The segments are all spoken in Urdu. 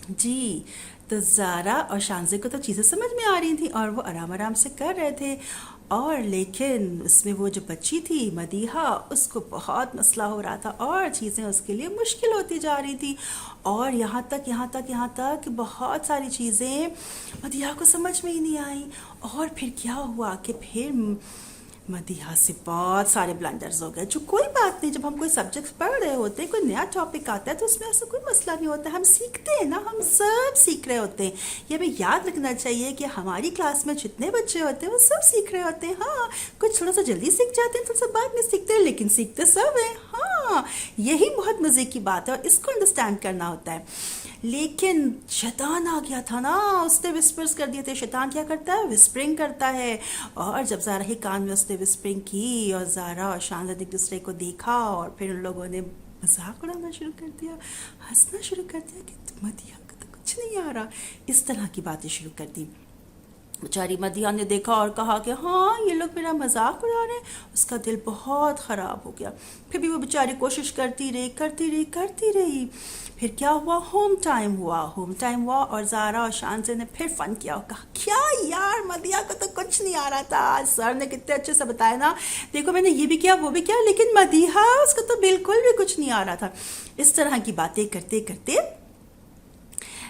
جی، تو زارا اور شانزے کو تو چیزیں سمجھ میں آ رہی تھیں اور وہ آرام آرام سے کر رہے تھے، اور لیکن اس میں وہ جو بچی تھی مدیحہ، اس کو بہت مسئلہ ہو رہا تھا اور چیزیں اس کے لیے مشکل ہوتی جا رہی تھی، اور یہاں تک کہ بہت ساری چیزیں مدیحہ کو سمجھ میں ہی نہیں آئیں۔ اور پھر کیا ہوا کہ پھر مدیحہ سے بہت سارے بلنڈرز ہو گئے، جو کوئی بات نہیں، جب ہم کوئی سبجیکٹ پڑھ رہے ہوتے ہیں، کوئی نیا ٹاپک آتا ہے تو اس میں ایسا کوئی مسئلہ نہیں ہوتا، ہم سیکھتے ہیں نا، ہم سب سیکھ رہے ہوتے ہیں۔ یہ ہمیں یاد رکھنا چاہیے کہ ہماری کلاس میں جتنے بچے ہوتے ہیں وہ سب سیکھ رہے ہوتے ہیں، ہاں کچھ تھوڑا سا جلدی سیکھ جاتے ہیں، تھوڑا سا بعد میں سیکھتے ہیں، لیکن سیکھتے سب ہیں، ہاں یہی بہت مزے کی بات ہے اور اس کو انڈرسٹینڈ کرنا ہوتا ہے۔ لیکن شیطان آ گیا تھا نا، اس نے وسپرز کر دیے تھے۔ شیطان کیا کرتا ہے؟ وسپرنگ کرتا ہے، اور جب زارا کے کان میں اس نے وسپرنگ کی اور زارا اور شاہزادہ نے ایک دوسرے کو دیکھا، اور پھر ان لوگوں نے مذاق اڑانا شروع کر دیا، ہنسنا شروع کر دیا کہ مدیحہ کو تو کچھ نہیں آ رہا، اس طرح کی باتیں شروع کر دی۔ بیچاری مدیحہ نے دیکھا اور کہا کہ ہاں یہ لوگ میرا مذاق اڑا رہے ہیں، اس کا دل بہت خراب ہو گیا۔ پھر بھی وہ بیچاری کوشش کرتی رہی۔ پھر کیا ہوا؟ ہوم ٹائم ہوا اور زارا اور شانزے نے پھر فن کیا اور کہا کیا یار مدیحہ کو تو کچھ نہیں آ رہا تھا، سر نے کتنے اچھے سے بتایا نا، دیکھو میں نے یہ بھی کیا وہ بھی کیا، لیکن مدیحہ اس کو تو بالکل بھی کچھ نہیں آ رہا تھا۔ اس طرح کی باتیں کرتے کرتے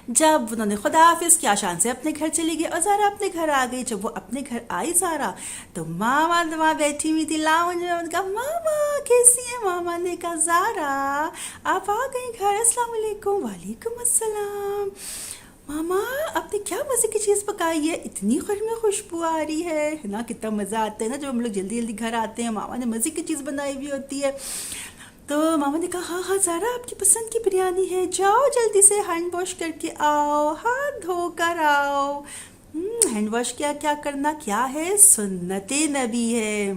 جب انہوں نے خدا حافظ کیا، شان سے اپنے گھر چلی گئی اور زارا اپنے گھر آ گئی۔ جب وہ اپنے گھر آئی زارا، تو ماما وہاں بیٹھی ہوئی تھی لاؤنج میں، انہوں نے کہا ماما کیسی ہیں؟ ماما نے کہا زارا آپ آ گئی گھر، السلام علیکم۔ وعلیکم السلام۔ ماما آپ نے کیا مزے کی چیز پکائی ہے؟ اتنی گھر میں خوشبو آ رہی ہے نا، کتنا مزہ آتا ہے نا جب ہم لوگ جلدی جلدی گھر آتے ہیں، ماما نے مزے کی چیز بنائی ہوئی ہوتی ہے۔ تو ماما نے کہا ہاں ہاں زارا آپ کی پسند کی بریانی ہے، جاؤ جلدی سے ہینڈ واش کر کے آؤ، ہاتھ دھو کر آؤ۔ ہینڈ واش کیا کرنا کیا ہے؟ سنت نبی ہے۔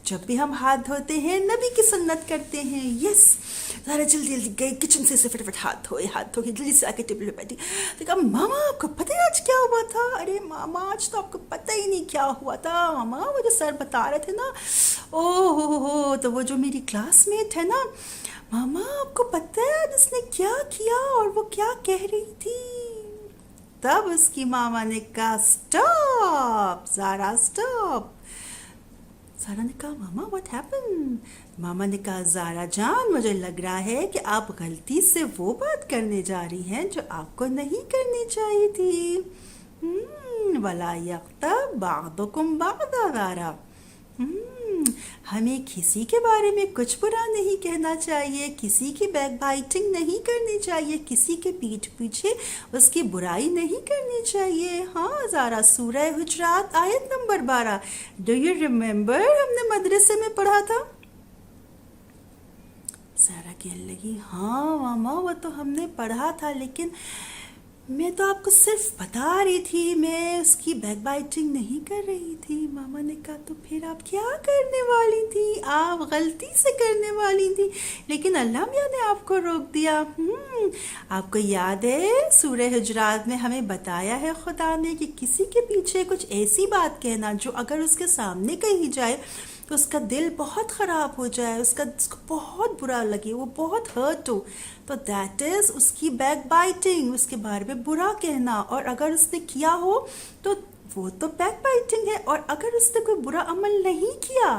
جب بھی ہم ہاتھ دھوتے ہیں نبی کی سنت کرتے ہیں، یس۔ زارا جلدی جلدی گئی کچن سے فٹافٹ ہاتھ دھو کے جلدی سے آ کے ٹیبل پہ بیٹھی۔ تو کہا ماما آپ کو پتہ ہے آج کیا ہوا تھا؟ ارے ماما آج تو آپ کو پتہ ہی نہیں کیا ہوا تھا، ماما وہ جو سر بتا رہے تھے نا، او ہو تو وہ جو میری کلاس میٹ ہے نا، ماما آپ کو پتہ ہے آج اس نے کیا کیا اور وہ کیا کہہ رہی تھی؟ تب اس کی ماما نے کہا سٹاپ زارا سٹاپ۔ زارا نے کہا ماما واٹ ہیپن؟ ماما نے کہا زارا جان مجھے لگ رہا ہے کہ آپ غلطی سے وہ بات کرنے جا رہی ہیں جو آپ کو نہیں کرنی چاہیے تھی۔ وَلَا يَغْتَبْ بَعْضُكُمْ بَعْضًا زارا، ہمیں کسی کے بارے میں کچھ برا نہیں کہنا چاہیے، کسی کی بیک بائٹنگ نہیں کرنی چاہیے، کسی کے پیٹھ پیچھے اس کی برائی نہیں کرنی چاہیے۔ ہاں زارا سورہ حجرات آیت نمبر 12، ڈو یو ریممبر ہم نے مدرسے میں پڑھا تھا؟ زارا کہنے لگی ہاں ماما وہ تو ہم نے پڑھا تھا، لیکن میں تو آپ کو صرف بتا رہی تھی، میں اس کی بیک بائٹنگ نہیں کر رہی تھی۔ ماما نے کہا تو پھر آپ کیا کرنے والی تھی؟ آپ غلطی سے کرنے والی تھی، لیکن اللہ میاں نے آپ کو روک دیا۔ آپ کو یاد ہے سورہ حجرات میں ہمیں بتایا ہے خدا نے کہ کسی کے پیچھے کچھ ایسی بات کہنا جو اگر اس کے سامنے کہی جائے تو اس کا دل بہت خراب ہو جائے، اس کو بہت برا لگے، وہ بہت ہرٹ ہو، تو دیٹ از اس کی بیک بائٹنگ، اس کے بارے میں برا کہنا۔ اور اگر اس نے کیا ہو تو وہ تو بیک بائٹنگ ہے، اور اگر اس نے کوئی برا عمل نہیں کیا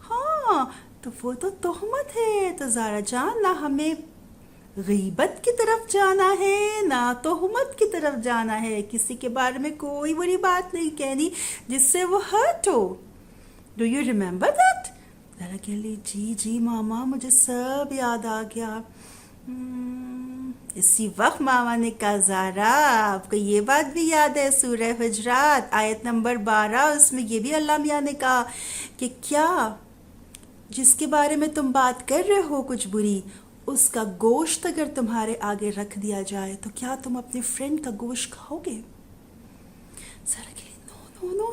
ہاں تو وہ تو تہمت ہے۔ تو زارا جان نہ ہمیں غیبت کی طرف جانا ہے نہ تہمت کی طرف جانا ہے، کسی کے بارے میں کوئی بری بات نہیں کہنی جس سے وہ hurt who. Do you remember that? ذرا کہہ لی جی ماما مجھے سب یاد آ گیا۔ اسی وقت ماما نے کہا زارا آپ کو یہ بات بھی یاد ہے سورہ حجرات آیت نمبر 12، اس میں یہ بھی اللہ میاں نے کہا کہ کیا جس کے بارے میں تم بات کر رہے ہو کچھ بری، اس کا گوشت اگر تمہارے آگے رکھ دیا جائے تو کیا تم اپنے فرینڈ کا گوشت کھاؤ گے؟ ذرا کہ نو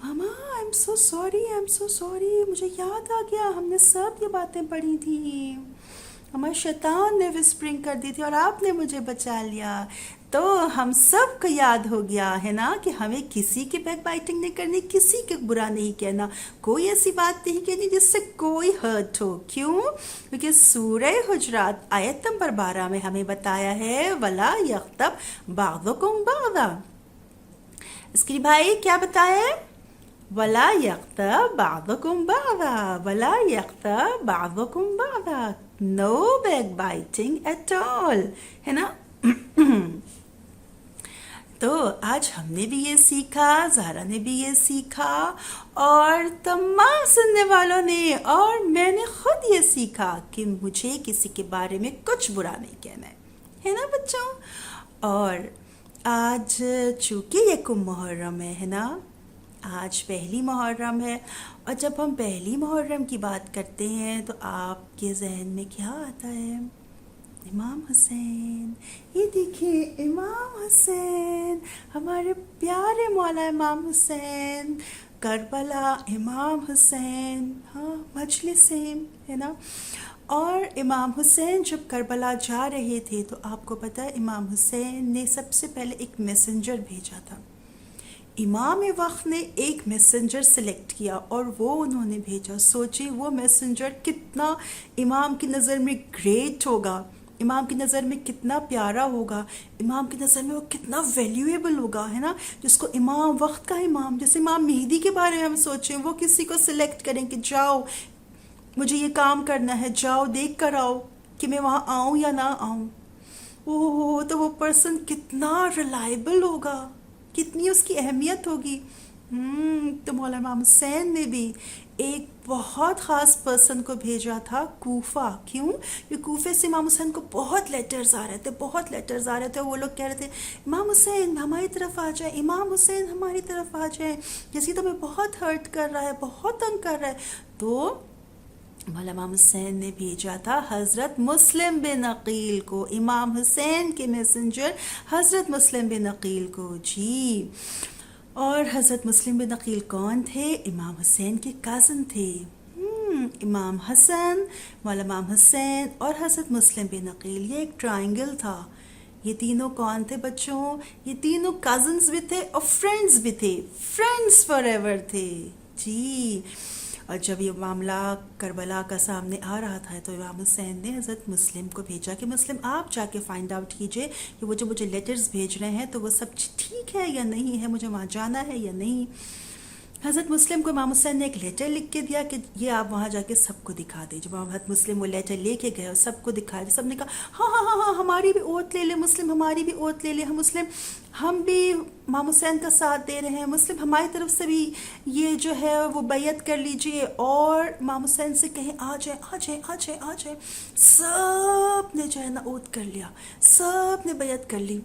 ماما آئی ایم سو سوری، مجھے یاد آ گیا ہم نے سب یہ باتیں پڑھی تھیں، ہمارے شیطان نے وسپرنگ کر دی تھی اور آپ نے مجھے بچا لیا۔ تو ہم سب کو یاد ہو گیا ہے نا کہ ہمیں کسی کی بیک بائٹنگ نہیں کرنی، کسی کے برا نہیں کہنا، کوئی ایسی بات نہیں کہنی جس سے کوئی ہرٹ ہو. کیوں؟ کیونکہ سورہ حجرات آیت نمبر 12 میں ہمیں بتایا ہے وَلَا يَغْتَبْ بَعْضُكُمْ بَعْضًا. اس کے لیے بھائی کیا بتایا ہے؟ وَلَا يَغْتَبْ بَعْضُكُمْ بَعْضًا وَلَا يَغْتَبْ بَعْضُكُمْ بَعْضًا. No backbiting at all. ہے نا؟ تو آج ہم نے بھی یہ سیکھا، زہرا نے بھی یہ سیکھا، اور تمام سننے والوں نے، اور میں نے خود یہ سیکھا کہ مجھے کسی کے بارے میں کچھ برا نہیں کہنا ہے نا بچوں؟ اور آج چونکہ یہ کم محرم ہے نا، آج پہلی محرم ہے، اور جب ہم پہلی محرم کی بات کرتے ہیں تو آپ کے ذہن میں کیا آتا ہے؟ امام حسین. یہ دیکھیے امام حسین، ہمارے پیارے مولا امام حسین، کربلا امام حسین، ہاں مجلس ہے نا. اور امام حسین جب کربلا جا رہے تھے تو آپ کو پتہ ہے امام حسین نے سب سے پہلے ایک میسنجر بھیجا تھا. امام وقت نے ایک میسنجر سلیکٹ کیا اور وہ انہوں نے بھیجا. سوچیں وہ میسنجر کتنا امام کی نظر میں گریٹ ہوگا، امام کی نظر میں کتنا پیارا ہوگا، امام کی نظر میں وہ کتنا ویلیویبل ہوگا، ہے نا. جس کو امام وقت کا امام، جیسے امام مہدی کے بارے میں ہم سوچیں، وہ کسی کو سلیکٹ کریں کہ جاؤ مجھے یہ کام کرنا ہے، جاؤ دیکھ کر آؤ کہ میں وہاں آؤں یا نہ آؤں. تو وہ پرسن کتنا ریلائبل ہوگا، کتنی اس کی اہمیت ہوگی. تو مولانا امام حسین نے بھی ایک بہت خاص پرسن کو بھیجا تھا کوفہ. کیوں؟ کہ کوفے سے امام حسین کو بہت لیٹرز آ رہے تھے. وہ لوگ کہہ رہے تھے امام حسین ہماری طرف آ جائیں، امام حسین ہماری طرف آ جائیں، جیسے تو ہمیں بہت ہرٹ کر رہا ہے، بہت تنگ کر رہا ہے. تو مولانا امام حسین نے بھیجا تھا حضرت مسلم بن عقیل کو، امام حسین کے میسنجر حضرت مسلم بن عقیل کو. جی، اور حضرت مسلم بن عقیل کون تھے؟ امام حسین کے کازن تھے. امام حسن، مولانا امام حسین اور حضرت مسلم بن عقیل، یہ ایک ٹرائنگل تھا. یہ تینوں کون تھے بچوں؟ یہ تینوں کازنز بھی تھے اور فرینڈز بھی تھے، فرینڈز فار ایور تھے. جی، اور جب یہ معاملہ کربلا کا سامنے آ رہا تھا تو امام حسین نے حضرت مسلم کو بھیجا کہ مسلم آپ جا کے فائنڈ آؤٹ کیجئے کہ وہ جو مجھے لیٹرز بھیج رہے ہیں تو وہ سب ٹھیک ہے یا نہیں ہے، مجھے وہاں جانا ہے یا نہیں. حضرت مسلم کو امام حسین نے ایک لیٹر لکھ کے دیا کہ یہ آپ وہاں جا کے سب کو دکھا دیں. جب حضرت مسلم وہ لیٹر لے کے گئے اور سب کو دکھایا، سب نے کہا ہاں ہاں ہاں ہاں ہماری بھی اوت لے لے مسلم، ہماری بھی اوت لے لے، ہم مسلم، ہم بھی امام حسین کا ساتھ دے رہے ہیں، مسلم ہماری طرف سے بھی یہ جو ہے وہ بیعت کر لیجئے اور امام حسین سے کہیں آ جائیں آ جائیں آ جائیں آ جائیں. سب نے جو ہے نا اوت کر لیا، سب نے بیعت کر لی.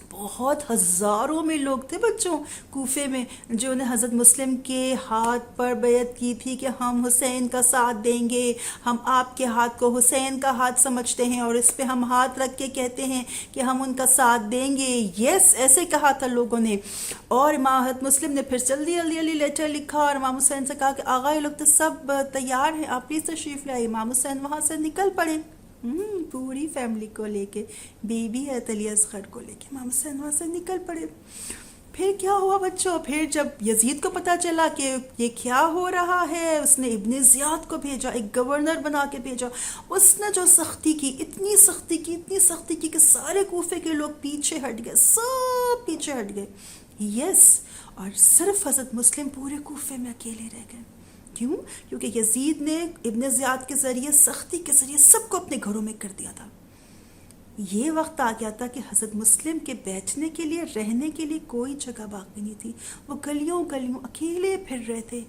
بہت ہزاروں میں لوگ تھے بچوں کوفے میں جو نے حضرت مسلم کے ہاتھ پر بیعت کی تھی کہ ہم حسین کا ساتھ دیں گے، ہم آپ کے ہاتھ کو حسین کا ہاتھ سمجھتے ہیں اور اس پہ ہم ہاتھ رکھ کے کہتے ہیں کہ ہم ان کا ساتھ دیں گے. یس، ایسے کہا تھا لوگوں نے. اور امام حضرت مسلم نے پھر جلدی جلدی لیٹر لکھا اور امام حسین سے کہا کہ آغا یہ لوگ تو سب تیار ہیں، آپ پلیز تشریف لائے. امام حسین وہاں سے نکل پڑے پوری فیملی کو لے کے، بیوی ہے علی اصغر کو لے کے امام حسین وہاں سے نکل پڑے. پھر کیا ہوا بچوں؟ پھر جب یزید کو پتا چلا کہ یہ کیا ہو رہا ہے، اس نے ابن زیاد کو بھیجا، ایک گورنر بنا کے بھیجا. اس نے جو سختی کی، اتنی سختی کی کہ سارے کوفے کے لوگ پیچھے ہٹ گئے، سب پیچھے ہٹ گئے. یس، اور صرف حضرت مسلم پورے کوفے میں اکیلے رہ گئے. کیوں؟ کیونکہ یزید نے ابن زیاد کے ذریعے، سختی کے ذریعے سب کو اپنے گھروں میں کر دیا تھا. یہ وقت آ گیا تھا کہ حضرت مسلم کے بیٹھنے کے لیے، رہنے کے لیے کوئی جگہ باقی نہیں تھی. وہ گلیوں اکیلے پھر رہے تھے،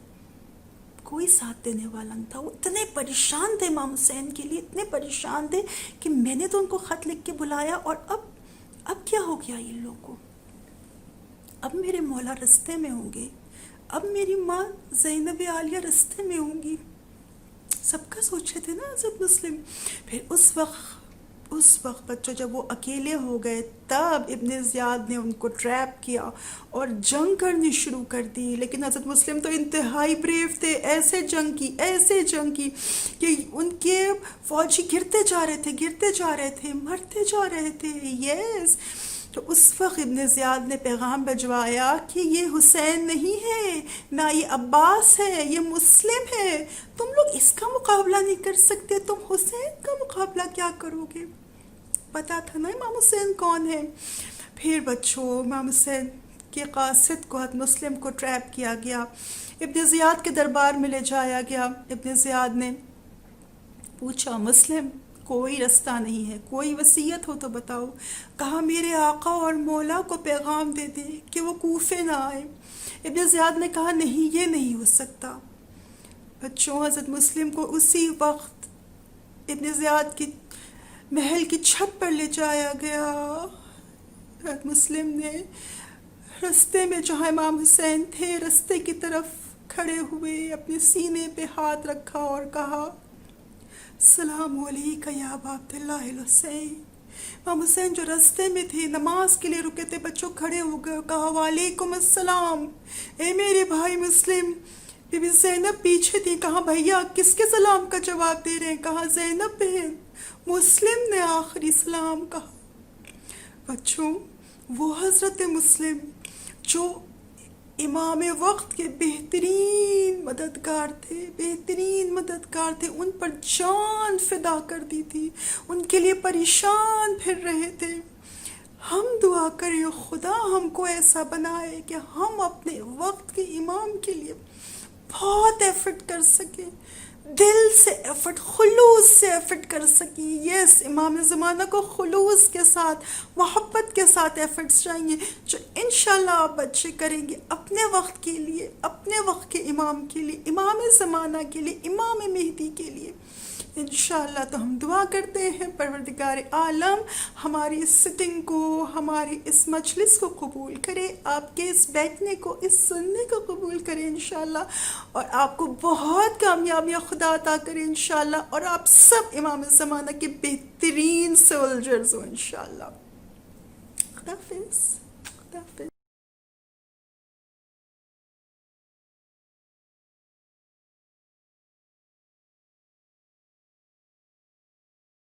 کوئی ساتھ دینے والا نہیں تھا. وہ اتنے پریشان تھے امام حسین کے لیے، اتنے پریشان تھے کہ میں نے تو ان کو خط لکھ کے بلایا اور اب کیا ہو گیا ان لوگوں کو؟ اب میرے مولا رستے میں ہوں گے، اب میری ماں زینب عالیہ رستے میں ہوں گی. سب کا سوچے تھے نا حضرت مسلم. پھر اس وقت بچوں جب وہ اکیلے ہو گئے تب ابن زیاد نے ان کو ٹریپ کیا اور جنگ کرنی شروع کر دی. لیکن حضرت مسلم تو انتہائی بریو تھے، ایسے جنگ کی کہ ان کے فوجی گرتے جا رہے تھے، مرتے جا رہے تھے. یس، تو اس وقت ابن زیاد نے پیغام بھجوایا کہ یہ حسین نہیں ہے، نہ یہ عباس ہے، یہ مسلم ہے، تم لوگ اس کا مقابلہ نہیں کر سکتے، تم حسین کا مقابلہ کیا کرو گے؟ پتا تھا نا امام حسین کون ہے۔ پھر بچوں امام حسین کے قاصد کو حضرت مسلم کو ٹریپ کیا گیا، ابن زیاد کے دربار میں لے جایا گیا۔ ابن زیاد نے پوچھا مسلم کوئی رستہ نہیں ہے، کوئی وصیت ہو تو بتاؤ۔ کہا میرے آقا اور مولا کو پیغام دے دے کہ وہ کوفے نہ آئے۔ ابن زیاد نے کہا نہیں، یہ نہیں ہو سکتا۔ بچوں حضرت مسلم کو اسی وقت ابن زیاد کی محل کی چھت پر لے جایا گیا۔ حضرت مسلم نے رستے میں جہاں امام حسین تھے رستے کی طرف کھڑے ہوئے اپنے سینے پہ ہاتھ رکھا اور کہا السلام علیکہ یا ابا عبداللہ الحسین۔ امام حسین جو رستے میں تھے نماز کے لیے رکے تھے، بچوں کھڑے ہو گئے، کہا وعلیکم السلام، اے میرے بھائی مسلم۔ بی بی زینب پیچھے تھی، کہا بھیا کس کے سلام کا جواب دے رہے ہیں؟ کہا زینب بہن۔ مسلم نے آخری سلام کہا۔ بچوں وہ حضرت مسلم جو امام وقت کے بہترین مددگار تھے، ان پر جان فدا کر دی تھی، ان کے لیے پریشان پھر رہے تھے۔ ہم دعا کریں خدا ہم کو ایسا بنائے کہ ہم اپنے وقت کے امام کے لیے بہت ایفرٹ کر سکیں، دل سے ایفرٹ، خلوص سے ایفرٹ کر سکیں۔ یس، امام زمانہ کو خلوص کے ساتھ، محبت کے ساتھ ایفرٹس چاہیے، جو انشاءاللہ آپ بچے کریں گے اپنے وقت کے لیے، اپنے وقت کے امام کے لیے، امام زمانہ کے لیے، امام مہدی کے لیے انشاءاللہ۔ تو ہم دعا کرتے ہیں پروردگار عالم ہماری اس سٹنگ کو، ہماری اس مجلس کو قبول کرے، آپ کے اس بیٹھنے کو، اس سننے کو قبول کرے انشاءاللہ، اور آپ کو بہت کامیابیاں خدا عطا کرے انشاءاللہ، اور آپ سب امام زمانہ کے بہترین سولجرز ہو انشاءاللہ۔ خدا حافظ، خدا حافظ۔